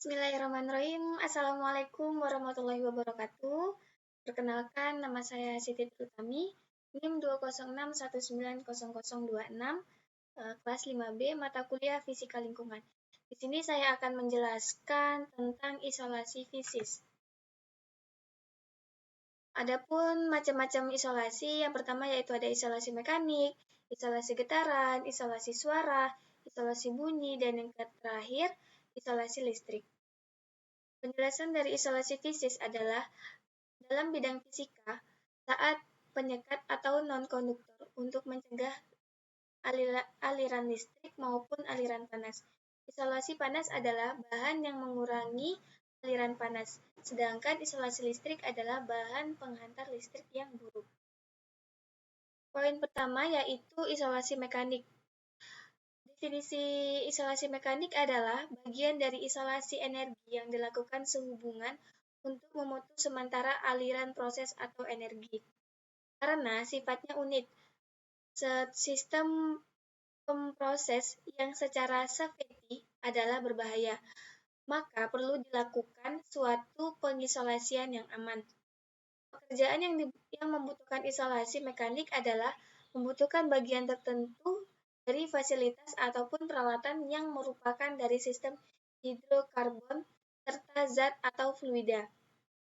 Bismillahirrahmanirrahim. Assalamualaikum warahmatullahi wabarakatuh. Perkenalkan, nama saya Siti Trutami, NIM 206190026, kelas 5B, mata kuliah Fisika Lingkungan. Di sini saya akan menjelaskan tentang isolasi fisis. Adapun macam-macam isolasi, yang pertama yaitu ada isolasi mekanik, isolasi getaran, isolasi suara, isolasi bunyi, dan yang terakhir, isolasi listrik. Penjelasan dari isolasi fisis adalah dalam bidang fisika, saat penyekat atau non-konduktor untuk mencegah aliran listrik maupun aliran panas. Isolasi panas adalah bahan yang mengurangi aliran panas, sedangkan isolasi listrik adalah bahan penghantar listrik yang buruk. Poin pertama yaitu isolasi mekanik. Definisi isolasi mekanik adalah bagian dari isolasi energi yang dilakukan sehubungan untuk memutus sementara aliran proses atau energi. Karena sifatnya unik, sistem pemproses yang secara safety adalah berbahaya, maka perlu dilakukan suatu pengisolasian yang aman. Pekerjaan yang membutuhkan isolasi mekanik adalah membutuhkan bagian tertentu dari fasilitas ataupun peralatan yang merupakan dari sistem hidrokarbon serta zat atau fluida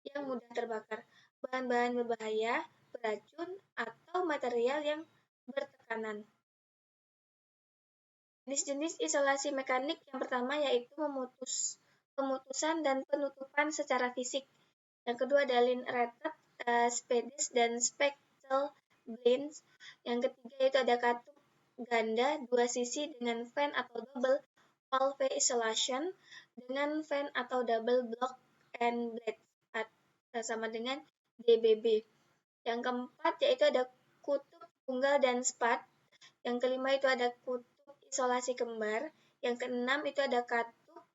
yang mudah terbakar, bahan-bahan berbahaya, beracun, atau material yang bertekanan. Jenis-jenis isolasi mekanik yang pertama yaitu pemutusan dan penutupan secara fisik. Yang kedua ada line-rated, Spades, dan Spectral blinds. Yang ketiga yaitu ada katup ganda dua sisi dengan fan atau double valve isolation dengan fan atau double block and blades sama dengan DBB. Yang keempat yaitu ada kutub tunggal dan spat. Yang kelima itu ada kutub isolasi kembar. Yang keenam itu ada katup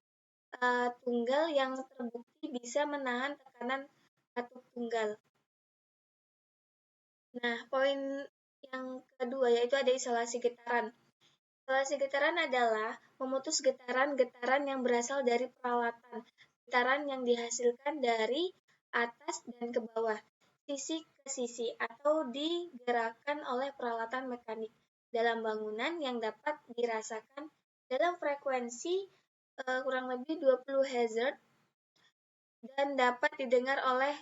tunggal yang terbukti bisa menahan tekanan katup tunggal. Nah, poin yang kedua yaitu ada isolasi getaran. Isolasi getaran adalah memutus getaran-getaran yang berasal dari peralatan. Getaran yang dihasilkan dari atas dan ke bawah, sisi ke sisi, atau digerakkan oleh peralatan mekanik dalam bangunan yang dapat dirasakan dalam frekuensi kurang lebih 20 Hz dan dapat didengar oleh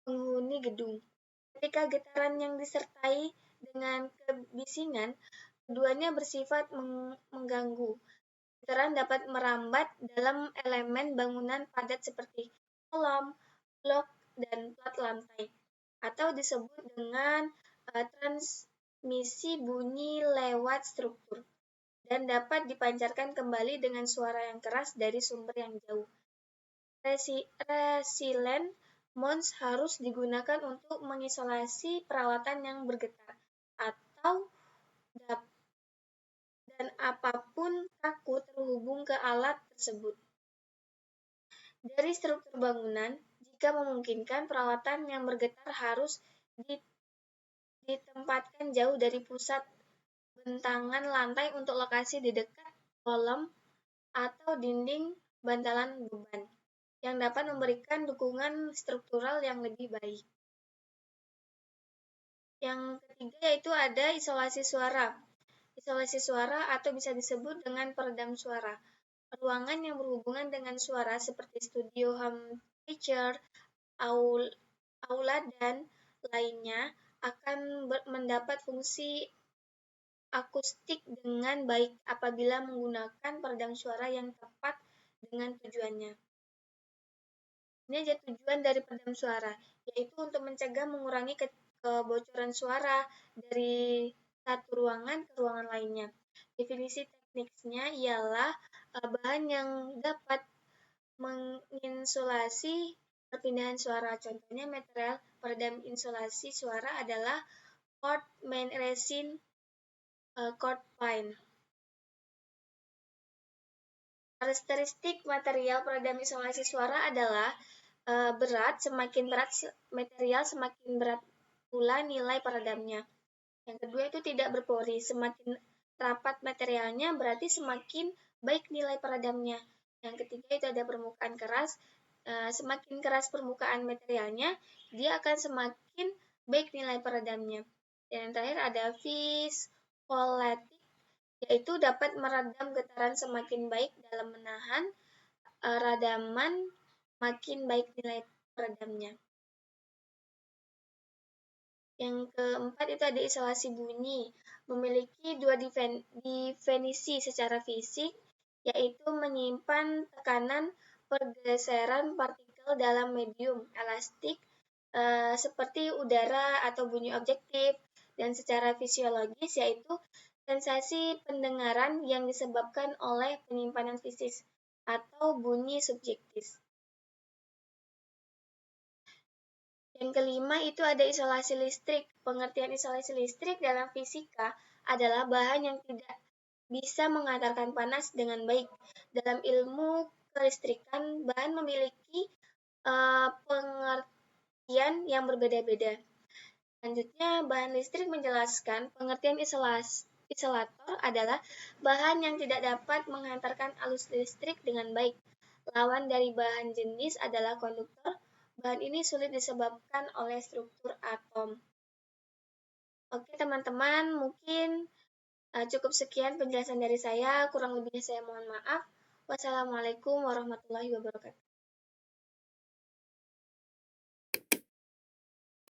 penghuni gedung. Ketika getaran yang disertai dengan kebisingan, keduanya bersifat mengganggu. Getaran dapat merambat dalam elemen bangunan padat seperti kolom, blok, dan plat lantai, atau disebut dengan transmisi bunyi lewat struktur, dan dapat dipancarkan kembali dengan suara yang keras dari sumber yang jauh. Resilient mounts harus digunakan untuk mengisolasi peralatan yang bergetar atau dan apapun kaku terhubung ke alat tersebut. Dari struktur bangunan, jika memungkinkan, peralatan yang bergetar harus ditempatkan jauh dari pusat bentangan lantai untuk lokasi di dekat kolom atau dinding bantalan beban, yang dapat memberikan dukungan struktural yang lebih baik. Yang ketiga yaitu ada isolasi suara. Isolasi suara atau bisa disebut dengan peredam suara. Ruangan yang berhubungan dengan suara seperti studio, home theater, aula, dan lainnya akan mendapat fungsi akustik dengan baik apabila menggunakan peredam suara yang tepat dengan tujuannya. Ini aja tujuan dari peredam suara, yaitu untuk mencegah mengurangi kebocoran suara dari satu ruangan ke ruangan lainnya. Definisi teknisnya ialah bahan yang dapat menginsulasi perpindahan suara. Contohnya material peredam insulasi suara adalah cord main resin, cord pine. Karakteristik material peredam isolasi suara adalah berat, semakin berat material semakin berat pula nilai peredamnya. Yang kedua itu tidak berpori, semakin rapat materialnya berarti semakin baik nilai peredamnya. Yang ketiga itu ada permukaan keras. Semakin keras permukaan materialnya, dia akan semakin baik nilai peredamnya. Dan yang terakhir ada viscolatic, yaitu dapat meredam getaran semakin baik dalam menahan radaman, makin baik nilai peredamnya. Yang keempat itu ada isolasi bunyi, memiliki dua definisi secara fisik, yaitu menyimpan tekanan pergeseran partikel dalam medium elastik seperti udara atau bunyi objektif, dan secara fisiologis yaitu sensasi pendengaran yang disebabkan oleh penyimpanan fisik atau bunyi subjektif. Yang kelima itu ada isolasi listrik. Pengertian isolasi listrik dalam fisika adalah bahan yang tidak bisa mengantarkan panas dengan baik. Dalam ilmu kelistrikan, bahan memiliki pengertian yang berbeda-beda. Selanjutnya, bahan listrik menjelaskan pengertian isolator adalah bahan yang tidak dapat menghantarkan arus listrik dengan baik. Lawan dari bahan jenis adalah konduktor. Bahan ini sulit disebabkan oleh struktur atom. Oke teman-teman, mungkin cukup sekian penjelasan dari saya. Kurang lebihnya saya mohon maaf. Wassalamualaikum warahmatullahi wabarakatuh.